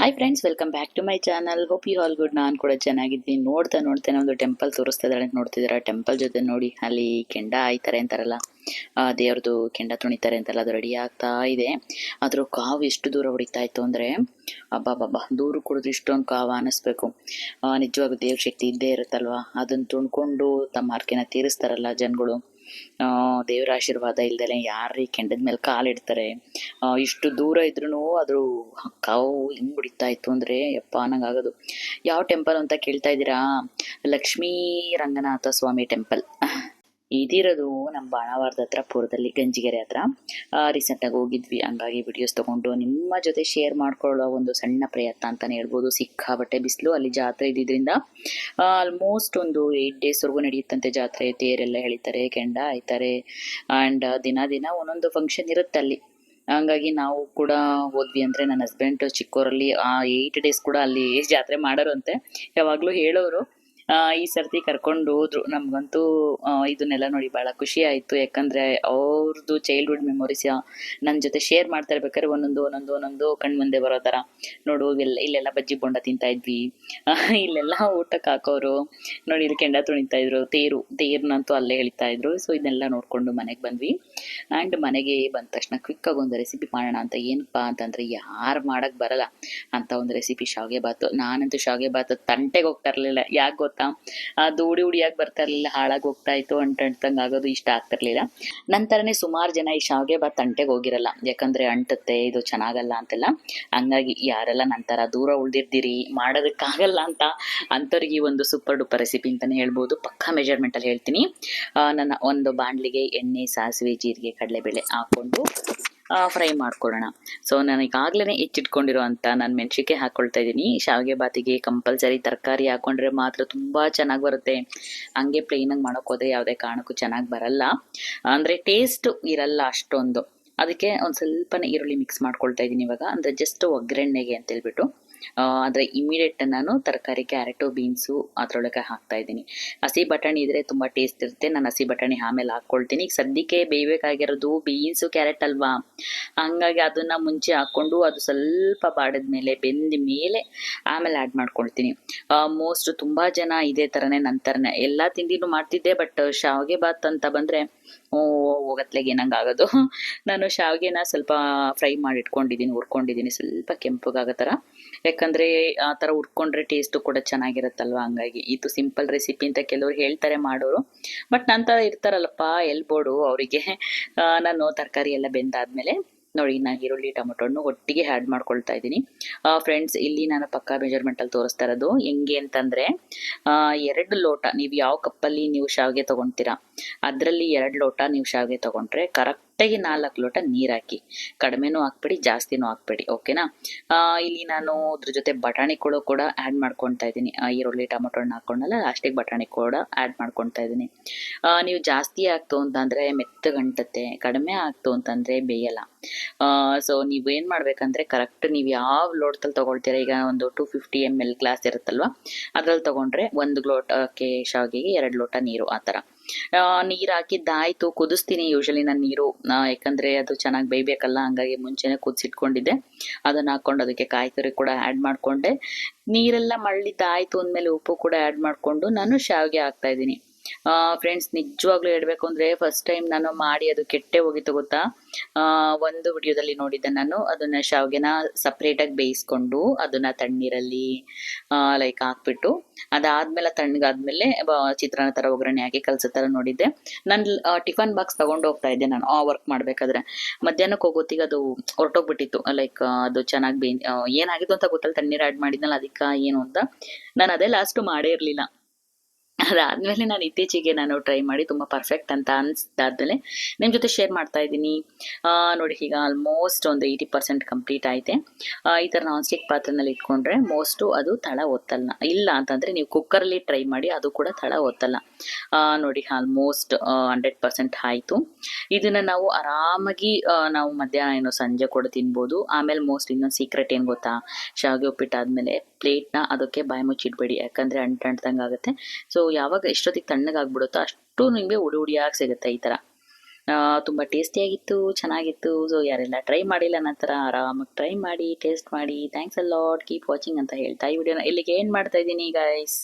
Hi friends, welcome back to my channel. Hope you all good. ನಾನು ಕೂಡ ಚೆನ್ನಾಗಿದ್ದೀನಿ. ನೋಡ್ತಾ ಒಂದು ಟೆಂಪಲ್ ತೋರಿಸ್ತಾ ಇದ್ದಾರೆ ಅಂತ ನೋಡ್ತಿದ್ದೀರಾ. ಟೆಂಪಲ್ ಜೊತೆ ನೋಡಿ ಅಲ್ಲಿ ಕೆಂಡ ಆಯ್ತಾರೆ ಅಂತಾರಲ್ಲ, ದೇವ್ರದ್ದು ಕೆಂಡ ತುಣಿತಾರೆ ಅಂತೆಲ್ಲ ಅದು ರೆಡಿ ಆಗ್ತಾ ಇದೆ. ಅದ್ರ ಕಾವು ಎಷ್ಟು ದೂರ ಹೊಡಿತಾ ಇತ್ತು ಅಂದರೆ ಅಬ್ಬಾ ದೂರ ಕುಡಿದ್ರೆ ಇಷ್ಟೊಂದು ಕಾವು ಅನ್ನಿಸ್ಬೇಕು. ನಿಜವಾಗೂ ದೇವ್ರ ಶಕ್ತಿ ಇದ್ದೇ ಇರುತ್ತಲ್ವ. ಅದನ್ನು ತುಣ್ಕೊಂಡು ತಮ್ಮ ಆರ್ಕೆನ ತೀರಿಸ್ತಾರಲ್ಲ ಜನಗಳು. ದೇವರ ಆಶೀರ್ವಾದ ಇಲ್ದಲೆ ಯಾರೀ ಕೆಂಡದ ಮೇಲೆ ಕಾಲಿಡ್ತಾರೆ. ಇಷ್ಟು ದೂರ ಇದ್ರೂ ಅದ್ರ ಕಾವು ಹಿಂಗ್ ಬಿಡಿತಾ ಇತ್ತು ಅಂದರೆ ಯಪ್ಪ ಅನ್ನಂಗಾಗೋದು. ಯಾವ ಟೆಂಪಲ್ ಅಂತ ಕೇಳ್ತಾ ಇದ್ದೀರಾ? ಲಕ್ಷ್ಮೀ ರಂಗನಾಥ ಸ್ವಾಮಿ ಟೆಂಪಲ್ ಇದಿರೋದು ನಮ್ಮ ಬಾಣಾವಾರದ ಹತ್ರ, ಪುರದಲ್ಲಿ, ಗಂಜಿಗೆರೆ ಹತ್ರ. ರೀಸೆಂಟಾಗಿ ಹೋಗಿದ್ವಿ, ಹಂಗಾಗಿ ವಿಡಿಯೋಸ್ ತೊಗೊಂಡು ನಿಮ್ಮ ಜೊತೆ ಶೇರ್ ಮಾಡ್ಕೊಳ್ಳೋ ಒಂದು ಸಣ್ಣ ಪ್ರಯತ್ನ ಅಂತಲೇ ಹೇಳ್ಬೋದು. ಸಿಕ್ಕಾಬಟ್ಟೆ ಬಿಸಿಲು, ಅಲ್ಲಿ ಜಾತ್ರೆ ಇದ್ದಿದ್ದರಿಂದ ಆಲ್ಮೋಸ್ಟ್ ಒಂದು 8 ಡೇಸ್ವರೆಗೂ ನಡೆಯುತ್ತಂತೆ ಜಾತ್ರೆ. ತೇರೆಲ್ಲ ಎಳಿತಾರೆ, ಕೆಂಡ ಆಯ್ತಾರೆ, ಆ್ಯಂಡ್ ದಿನ ಒಂದೊಂದು ಫಂಕ್ಷನ್ ಇರುತ್ತೆ ಅಲ್ಲಿ. ಹಂಗಾಗಿ ನಾವು ಕೂಡ ಹೋದ್ವಿ. ಅಂದರೆ ನನ್ನ ಹಸ್ಬೆಂಡ್ ಚಿಕ್ಕವರಲ್ಲಿ 8 ಡೇಸ್ ಕೂಡ ಅಲ್ಲಿ ಜಾತ್ರೆ ಮಾಡೋರು ಅಂತೆ, ಯಾವಾಗಲೂ ಹೇಳೋರು. ಈ ಸರ್ತಿ ಕರ್ಕೊಂಡು ಹೋದ್ರು. ನಮಗಂತೂ ಇದನ್ನೆಲ್ಲ ನೋಡಿ ಭಾಳ ಖುಷಿ ಆಯಿತು. ಯಾಕಂದರೆ ಅವ್ರದ್ದು ಚೈಲ್ಡ್ಹುಡ್ ಮೆಮೊರೀಸ್ ನನ್ನ ಜೊತೆ ಶೇರ್ ಮಾಡ್ತಾ ಇರ್ಬೇಕಾದ್ರೆ ಒಂದೊಂದು ಕಣ್ಮುಂದೆ ಬರೋ ಥರ. ನೋಡು, ಇಲ್ಲೆಲ್ಲ ಬಜ್ಜಿ ಬೋಂಡ ತಿಂತಾ ಇದ್ವಿ, ಇಲ್ಲೆಲ್ಲ ಊಟಕ್ಕೆ ಹಾಕೋರು, ನೋಡಿ ಇಲ್ಲಿ ಕೆಂಡ ತುಣಿತಾ ಇದ್ರು, ತೇರ್ನಂತೂ ಅಲ್ಲೇ ಹೇಳ್ತಾ ಇದ್ರು. ಸೊ ಇದನ್ನೆಲ್ಲ ನೋಡಿಕೊಂಡು ಮನೆಗೆ ಬಂದ್ವಿ. ಆ್ಯಂಡ್ ಮನೆಗೆ ಬಂದ ತಕ್ಷಣ ಕ್ವಿಕ್ಕಾಗಿ ಒಂದು ರೆಸಿಪಿ ಮಾಡೋಣ ಅಂತ. ಏನಪ್ಪ ಅಂತಂದರೆ, ಯಾರು ಮಾಡೋಕ್ಕೆ ಬರಲ್ಲ ಅಂತ ಒಂದು ರೆಸಿಪಿ ಶಾವಿಗೆ ಬಾತು. ನಾನಂತೂ ಶಾವಿಗೆ ಬಾತು ತಂಟೆಗೆ ಹೋಗ್ತಾ ಇರಲಿಲ್ಲ. ಯಾಕೆ ಗೊತ್ತಾ? ಅದು ಉಡಿಯಾಗಿ ಬರ್ತಾ ಇರಲಿಲ್ಲ, ಹಾಳಾಗಿ ಹೋಗ್ತಾ ಇತ್ತು, ಅಂಟಂಗೆ ಆಗೋದು, ಇಷ್ಟ ಆಗ್ತಿರ್ಲಿಲ್ಲ. ನಂತರನೇ ಸುಮಾರು ಜನ ಈ ಶಾವಿಗೆ ಬಾತ್ ತಂಟೆಗೆ ಹೋಗಿರಲ್ಲ, ಯಾಕಂದರೆ ಅಂಟುತ್ತೆ, ಇದು ಚೆನ್ನಾಗಲ್ಲ ಅಂತೆಲ್ಲ. ಹಂಗಾಗಿ ಯಾರೆಲ್ಲ ನಂತರ ದೂರ ಉಳಿದಿರ್ತೀರಿ, ಮಾಡೋದಕ್ಕಾಗಲ್ಲ ಅಂಥವ್ರಿಗೆ ಈ ಒಂದು ಸೂಪರ್ ಡೂಪರ್ ರೆಸಿಪಿ ಅಂತಲೇ ಹೇಳ್ಬೋದು. ಪಕ್ಕಾ ಮೆಜರ್ಮೆಂಟಲ್ಲಿ ಹೇಳ್ತೀನಿ. ನನ್ನ ಒಂದು ಬಾಣಲಿಗೆ ಎಣ್ಣೆ, ಸಾಸಿವೆ, ಜೀರಿಗೆ, ಕಡಲೆಬೇಳೆ ಹಾಕ್ಕೊಂಡು ಫ್ರೈ ಮಾಡ್ಕೊಳ್ಳೋಣ. ಸೊ ನಾನು ಈಗಾಗಲೇ ಹೆಚ್ಚಿಟ್ಕೊಂಡಿರೋ ಅಂಥ ನಾನು ಮೆಣಸಿನ್ಕಾಯಿ ಹಾಕ್ಕೊಳ್ತಾ ಇದ್ದೀನಿ. ಶಾವಿಗೆ ಬಾತಿಗೆ ಕಂಪಲ್ಸರಿ ತರಕಾರಿ ಹಾಕ್ಕೊಂಡ್ರೆ ಮಾತ್ರ ತುಂಬ ಚೆನ್ನಾಗಿ ಬರುತ್ತೆ. ಹಂಗೆ ಪ್ಲೇನಾಗಿ ಮಾಡೋಕ್ಕೋದ್ರೆ ಯಾವುದೇ ಕಾರಣಕ್ಕೂ ಚೆನ್ನಾಗಿ ಬರಲ್ಲ, ಅಂದರೆ ಟೇಸ್ಟು ಇರಲ್ಲ ಅಷ್ಟೊಂದು. ಅದಕ್ಕೆ ಒಂದು ಸ್ವಲ್ಪನೇ ಈರುಳ್ಳಿ ಮಿಕ್ಸ್ ಮಾಡ್ಕೊಳ್ತಾ ಇದ್ದೀನಿ ಇವಾಗ, ಅಂದರೆ ಜಸ್ಟ್ ಒಗ್ಗರಣೆಗೆ ಅಂತೇಳ್ಬಿಟ್ಟು. ಆದರೆ ಇಮಿಡಿಯೇಟ್ ನಾನು ತರಕಾರಿ, ಕ್ಯಾರೆಟು, ಬೀನ್ಸು ಅದರೊಳಗೆ ಹಾಕ್ತಾ ಇದ್ದೀನಿ. ಹಸಿ ಬಟಾಣಿ ಇದ್ದರೆ ತುಂಬ ಟೇಸ್ಟ್ ಇರುತ್ತೆ. ನಾನು ಹಸಿ ಬಟಾಣಿ ಆಮೇಲೆ ಹಾಕ್ಕೊಳ್ತೀನಿ. ಈಗ ಸದ್ಯಕ್ಕೆ ಬೇಯಬೇಕಾಗಿರೋದು ಬೀನ್ಸು, ಕ್ಯಾರೆಟ್ ಅಲ್ವಾ, ಹಂಗಾಗಿ ಅದನ್ನು ಮುಂಚೆ ಹಾಕ್ಕೊಂಡು ಅದು ಸ್ವಲ್ಪ ಬಾಡಿದ ಮೇಲೆ, ಬೆಂದ ಮೇಲೆ ಆಮೇಲೆ ಆ್ಯಡ್ ಮಾಡ್ಕೊಳ್ತೀನಿ. ಮೋಸ್ಟ್ ತುಂಬ ಜನ ಇದೇ ಥರನೇ ನಂತರನೇ ಎಲ್ಲ ತಿಂಡಿನೂ ಮಾಡ್ತಿದ್ದೆ. ಬಟ್ ಶಾವಿಗೆ ಬಾತ್ ಅಂತ ಬಂದರೆ ಹೋಗತ್ಲೆಗೆ ಏನಂಗೆ ಆಗೋದು. ನಾನು ಶಾವಿಗೆನ ಸ್ವಲ್ಪ ಫ್ರೈ ಮಾಡಿ ಇಟ್ಕೊಂಡಿದ್ದೀನಿ, ಹುರ್ಕೊಂಡಿದ್ದೀನಿ ಸ್ವಲ್ಪ ಕೆಂಪಗಾಗೋ ಥರ. ಯಾಕಂದರೆ ಆ ಥರ ಹುರ್ಕೊಂಡ್ರೆ ಟೇಸ್ಟು ಕೂಡ ಚೆನ್ನಾಗಿರುತ್ತಲ್ವ. ಹಂಗಾಗಿ ಇದು ಸಿಂಪಲ್ ರೆಸಿಪಿ ಅಂತ ಕೆಲವ್ರು ಹೇಳ್ತಾರೆ ಮಾಡೋರು, ಬಟ್ ನಂತರ ಇರ್ತಾರಲ್ಲಪ್ಪ ಎಲ್ಬೋರ್ಡು ಅವರಿಗೆ. ನಾನು ತರಕಾರಿ ಎಲ್ಲ ಬೆಂದಾದ್ಮೇಲೆ ನೋಡಿ, ನಾನು ಈರುಳ್ಳಿ, ಟೊಮೊಟೊನ್ನು ಒಟ್ಟಿಗೆ ಆ್ಯಡ್ ಮಾಡ್ಕೊಳ್ತಾ ಇದ್ದೀನಿ. ಫ್ರೆಂಡ್ಸ್, ಇಲ್ಲಿ ನಾನು ಪಕ್ಕಾ ಮೆಜರ್ಮೆಂಟಲ್ಲಿ ತೋರಿಸ್ತಾ ಇರೋದು. ಹೆಂಗೆ ಅಂತಂದರೆ, 2 ಲೋಟ, ನೀವು ಯಾವ ಕಪ್ಪಲ್ಲಿ ನೀವು ಶಾವಿಗೆ ತೊಗೊಳ್ತೀರಾ ಅದರಲ್ಲಿ 2 ಲೋಟ ನೀವು ಶಾವಿಗೆ ತೊಗೊಂಡ್ರೆ ಕರೆಕ್ಟಾಗಿ 4 ಲೋಟ ನೀರು ಹಾಕಿ. ಕಡಿಮೆನೂ ಹಾಕ್ಬೇಡಿ, ಜಾಸ್ತಿನೂ ಹಾಕ್ಬೇಡಿ, ಓಕೆನಾ? ಇಲ್ಲಿ ನಾನು ಅದ್ರ ಜೊತೆ ಬಟಾಣಿ ಕೂಡ ಆ್ಯಡ್ ಮಾಡ್ಕೊತಾ ಇದ್ದೀನಿ. ಈರುಳ್ಳಿ, ಟೊಮೊಟೊನ ಹಾಕ್ಕೊಂಡಲ್ಲ, ಲಾಸ್ಟಿಗೆ ಬಟಾಣಿ ಕೂಡ ಆ್ಯಡ್ ಮಾಡ್ಕೊತಾ ಇದ್ದೀನಿ. ನೀವು ಜಾಸ್ತಿ ಹಾಕ್ತು ಅಂತಂದರೆ ಮೆತ್ತಗಂಟುತ್ತೆ, ಕಡಿಮೆ ಆಗ್ತು ಅಂತಂದರೆ ಬೇಯಲ್ಲ. ಸೊ ನೀವೇನು ಮಾಡಬೇಕಂದ್ರೆ, ಕರೆಕ್ಟ್ ನೀವು ಯಾವ ಲೋಟದಲ್ಲಿ ತೊಗೊಳ್ತೀರಾ, ಈಗ ಒಂದು 250 ml ಗ್ಲಾಸ್ ಇರುತ್ತಲ್ವ, ಅದ್ರಲ್ಲಿ ತೊಗೊಂಡ್ರೆ 1 ಲೋಟಕ್ಕೆ ಶಾವಿಗೆಗೆ 2 ಲೋಟ ನೀರು, ಆ ಥರ ನೀರು ಹಾಕಿದ್ದಾಯಿತು. ಕುದಿಸ್ತೀನಿ ಯೂಶಲಿ ನಾನು ನೀರು, ಯಾಕಂದರೆ ಅದು ಚೆನ್ನಾಗಿ ಬೇಯಬೇಕಲ್ಲ, ಹಂಗಾಗಿ ಮುಂಚೆನೇ ಕುದಿಸಿಟ್ಕೊಂಡಿದ್ದೆ. ಅದನ್ನು ಹಾಕ್ಕೊಂಡು ಅದಕ್ಕೆ ಕಾಯಿ ತುರಿ ಕೂಡ ಆ್ಯಡ್ ಮಾಡಿಕೊಂಡೆ. ನೀರೆಲ್ಲ ಮಳ್ಳಿದ್ದಾಯಿತು ಅಂದಮೇಲೆ ಉಪ್ಪು ಕೂಡ ಆ್ಯಡ್ ಮಾಡಿಕೊಂಡು ನಾನು ಶಾವಿಗೆ ಹಾಕ್ತಾಯಿದ್ದೀನಿ. ಫ್ರೆಂಡ್ಸ್, ನಿಜವಾಗ್ಲೂ ಹೇಳಬೇಕು ಅಂದರೆ, ಫಸ್ಟ್ ಟೈಮ್ ನಾನು ಮಾಡಿ ಅದು ಕೆಟ್ಟೆ ಹೋಗಿತ್ತು ಗೊತ್ತಾ. ಒಂದು ವಿಡಿಯೋದಲ್ಲಿ ನೋಡಿದ್ದೆ ನಾನು, ಅದನ್ನು ಶಾವಿಗೆನ ಸಪ್ರೇಟಾಗಿ ಬೇಯಿಸ್ಕೊಂಡು ಅದನ್ನು ತಣ್ಣೀರಲ್ಲಿ ಲೈಕ್ ಹಾಕ್ಬಿಟ್ಟು, ಅದಾದಮೇಲೆ ತಣ್ಣಗಾದ್ಮೇಲೆ ಚಿತ್ರಾನ್ನ ಥರ ಒಗ್ಗರಣೆ ಹಾಕಿ ಕಲಸೋ ಥರ ನೋಡಿದ್ದೆ. ನಾನು ಟಿಫನ್ ಬಾಕ್ಸ್ ತೊಗೊಂಡು ಹೋಗ್ತಾ ಇದ್ದೆ ನಾನು ವರ್ಕ್ ಮಾಡಬೇಕಾದ್ರೆ. ಮಧ್ಯಾಹ್ನಕ್ಕೆ ಹೋಗೋತ್ತಿಗೆ ಅದು ಹೊರಟೋಗ್ಬಿಟ್ಟಿತ್ತು. ಲೈಕ್ ಅದು ಚೆನ್ನಾಗಿ ಏನಾಗಿತ್ತು ಅಂತ ಗೊತ್ತಲ್ಲ, ತಣ್ಣೀರು ಆ್ಯಡ್ ಮಾಡಿದ್ನಲ್ಲ ಅದಕ್ಕೆ ಏನು ಅಂತ. ನಾನು ಅದೇ ಲಾಸ್ಟು ಮಾಡೇ ಇರಲಿಲ್ಲ. ಅದಾದಮೇಲೆ ನಾನು ಇತ್ತೀಚೆಗೆ ಟ್ರೈ ಮಾಡಿ ತುಂಬ ಪರ್ಫೆಕ್ಟ್ ಅಂತ ಅನಿಸ್ದಾದ್ಮೇಲೆ ನಿಮ್ಮ ಜೊತೆ ಶೇರ್ ಮಾಡ್ತಾ ಇದ್ದೀನಿ. ನೋಡಿ, ಈಗ ಆಲ್ಮೋಸ್ಟ್ ಒಂದು 80% ಕಂಪ್ಲೀಟ್ ಆಯಿತೆ. ಈ ಥರ ನಾನ್ ಸ್ಟಿಕ್ ಪಾತ್ರೆನಲ್ಲಿ ಇಟ್ಕೊಂಡ್ರೆ ಮೋಸ್ಟು ಅದು ತಳ ಒತ್ತಲ್ಲ. ಇಲ್ಲ ಅಂತಂದರೆ ನೀವು ಕುಕ್ಕರಲ್ಲಿ ಟ್ರೈ ಮಾಡಿ, ಅದು ಕೂಡ ತಳ ಒತ್ತಲ್ಲ. ನೋಡಿ, ಆಲ್ಮೋಸ್ಟ್ 100% ಆಯಿತು. ಇದನ್ನು ನಾವು ಆರಾಮಾಗಿ ನಾವು ಮಧ್ಯಾಹ್ನ ಸಂಜೆ ಕೂಡ ತಿನ್ಬೋದು. ಆಮೇಲೆ ಮೋಸ್ಟ್ ಇನ್ನೊಂದು ಸೀಕ್ರೆಟ್ ಏನು ಗೊತ್ತಾ, ಶಾವಿಗೆ ಉಪ್ಪಿಟ್ಟಾದಮೇಲೆ ಪ್ಲೇಟ್ನ ಅದಕ್ಕೆ ಬಾಯಿ ಮುಚ್ಚಿಡ್ಬೇಡಿ, ಯಾಕಂದರೆ ಅಂಟಂಗೆ ಆಗುತ್ತೆ. ಸೊ ಯಾವಾಗ ಎಷ್ಟೊತ್ತಿಗೆ ತಣ್ಣಗಾಗ್ಬಿಡುತ್ತೋ ಅಷ್ಟು ನಿಮಗೆ ಉಡಿಯಾಗಿ ಸಿಗುತ್ತೆ ಈ ಥರ. ತುಂಬ ಟೇಸ್ಟಿಯಾಗಿತ್ತು, ಚೆನ್ನಾಗಿತ್ತು. ಸೊ ಯಾರೆಲ್ಲ ಟ್ರೈ ಮಾಡಿಲ್ಲ ನನ್ನ ಥರ ಆರಾಮಾಗಿ ಟ್ರೈ ಮಾಡಿ, ಟೇಸ್ಟ್ ಮಾಡಿ. Thanks a lot, keep watching ಅಂತ ಹೇಳ್ತಾ ಈ ವಿಡಿಯೋನ ಇಲ್ಲಿಗೆ ಏನು ಮಾಡ್ತಾ ಇದ್ದೀನಿ ಗೈಸ್.